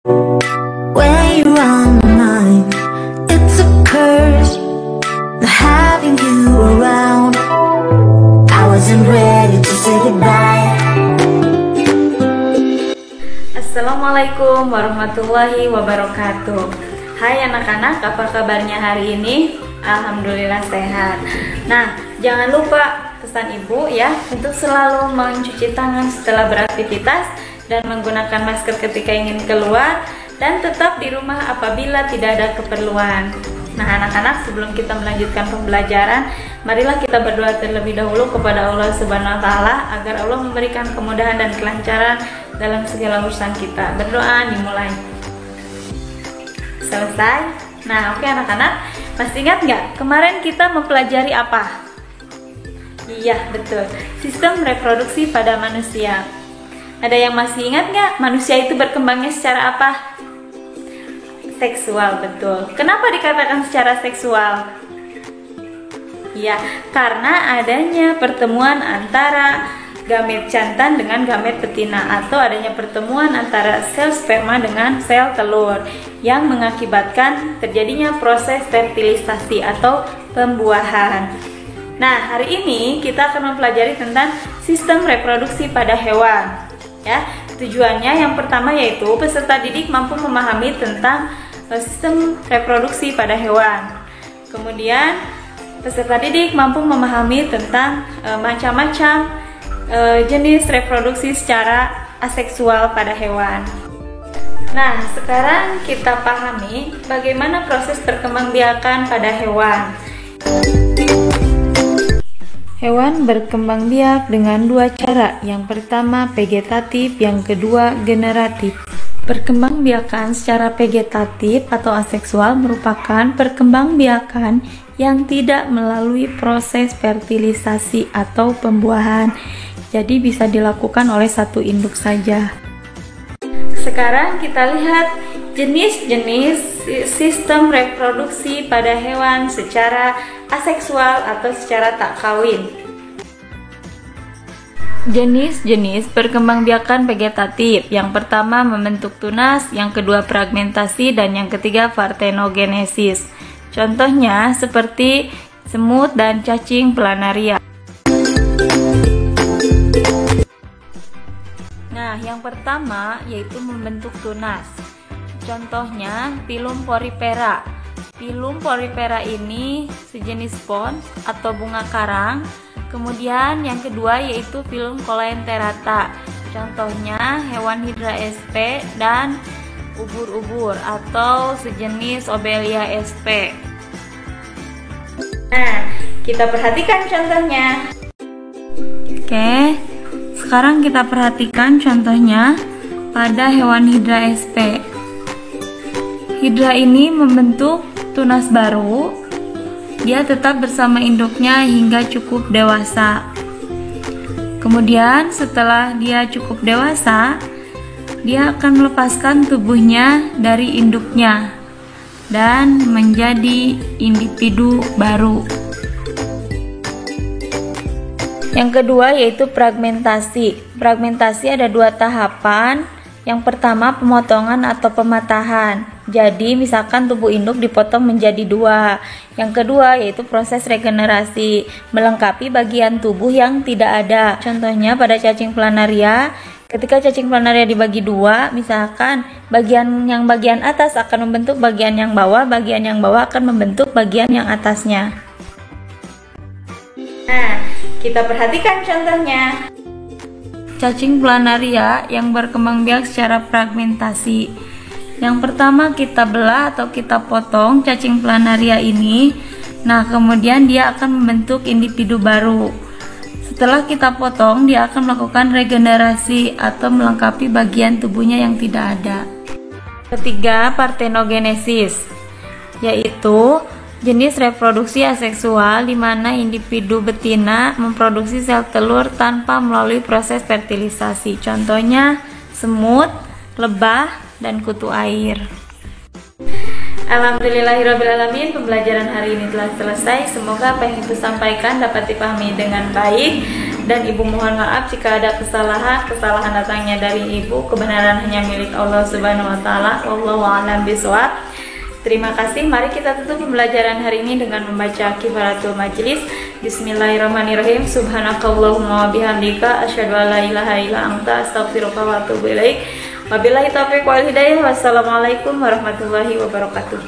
When you're on my mind, it's a curse not having you around. I wasn't ready to say goodbye. Assalamualaikum warahmatullahi wabarakatuh. Hai anak-anak, apa kabarnya hari ini? Alhamdulillah sehat. Nah, jangan lupa pesan ibu ya untuk selalu mencuci tangan setelah beraktivitas dan menggunakan masker ketika ingin keluar, dan tetap di rumah apabila tidak ada keperluan. Nah anak-anak, sebelum kita melanjutkan pembelajaran, marilah kita berdoa terlebih dahulu kepada Allah Subhanahu wa Ta'ala agar Allah memberikan kemudahan dan kelancaran dalam segala urusan kita. Berdoa dimulai. Selesai. Nah oke anak-anak, masih ingat nggak kemarin kita mempelajari apa? Iya betul, sistem reproduksi pada manusia. Ada yang masih ingat nggak manusia itu berkembangnya secara apa? Seksual, betul. Kenapa dikatakan secara seksual? Ya, karena adanya pertemuan antara gamet jantan dengan gamet betina, atau adanya pertemuan antara sel sperma dengan sel telur yang mengakibatkan terjadinya proses fertilisasi atau pembuahan. Nah, hari ini kita akan mempelajari tentang sistem reproduksi pada hewan. Ya, tujuannya yang pertama yaitu peserta didik mampu memahami tentang sistem reproduksi pada hewan. Kemudian peserta didik mampu memahami tentang macam-macam jenis reproduksi secara aseksual pada hewan. Nah, sekarang kita pahami bagaimana proses perkembangbiakan pada hewan. Hewan berkembang biak dengan dua cara, yang pertama vegetatif, yang kedua generatif. Perkembangbiakan secara vegetatif atau aseksual merupakan perkembangbiakan yang tidak melalui proses fertilisasi atau pembuahan, jadi bisa dilakukan oleh satu induk saja. Sekarang kita lihat jenis-jenis sistem reproduksi pada hewan secara aseksual atau secara tak kawin. Jenis-jenis perkembangbiakan vegetatif. Yang pertama membentuk tunas, yang kedua fragmentasi, dan yang ketiga partenogenesis. Contohnya seperti semut dan cacing planaria. Nah, yang pertama yaitu membentuk tunas. Contohnya Pilum porifera. Pilum porifera ini sejenis spons atau bunga karang. Kemudian yang kedua yaitu Pilum coleanterata. Contohnya hewan Hydra sp dan ubur-ubur atau sejenis Obelia sp. Nah, kita perhatikan contohnya. Oke, sekarang kita perhatikan contohnya pada hewan Hydra sp. Hydra ini membentuk tunas baru. Dia tetap bersama induknya hingga cukup dewasa. Kemudian setelah dia cukup dewasa, dia akan melepaskan tubuhnya dari induknya dan menjadi individu baru. Yang kedua yaitu fragmentasi. Fragmentasi ada dua tahapan. Yang pertama pemotongan atau pematahan. Jadi misalkan tubuh induk dipotong menjadi dua. Yang kedua yaitu proses regenerasi, melengkapi bagian tubuh yang tidak ada. Contohnya pada cacing planaria, ketika cacing planaria dibagi dua, misalkan bagian atas akan membentuk bagian yang bawah akan membentuk bagian yang atasnya. Nah, kita perhatikan contohnya. Cacing planaria yang berkembang biak secara fragmentasi. Yang pertama kita belah atau kita potong cacing planaria ini. Nah, kemudian dia akan membentuk individu baru. Setelah kita potong, dia akan melakukan regenerasi atau melengkapi bagian tubuhnya yang tidak ada. Ketiga, partenogenesis, yaitu jenis reproduksi aseksual di mana individu betina memproduksi sel telur tanpa melalui proses fertilisasi. Contohnya semut, lebah, dan kutu air. Alhamdulillahirrabbilalamin, pembelajaran hari ini telah selesai. Semoga apa yang Ibu sampaikan dapat dipahami dengan baik Dan ibu mohon maaf jika ada kesalahan datangnya dari ibu, kebenaran hanya milik Allah Subhanahu wa taala. Wallahu a'lam bishawab. Terima kasih. Mari kita tutup pembelajaran hari ini dengan membaca kifaratul majlis. Bismillahirrahmanirrahim. Subhanakallahumma wa bihamdika asyhadu an la ilaha illa anta astaghfiruka wa atubu ilaik. Wabillahi taufiq wal hidayah. Wassalamualaikum warahmatullahi wabarakatuh.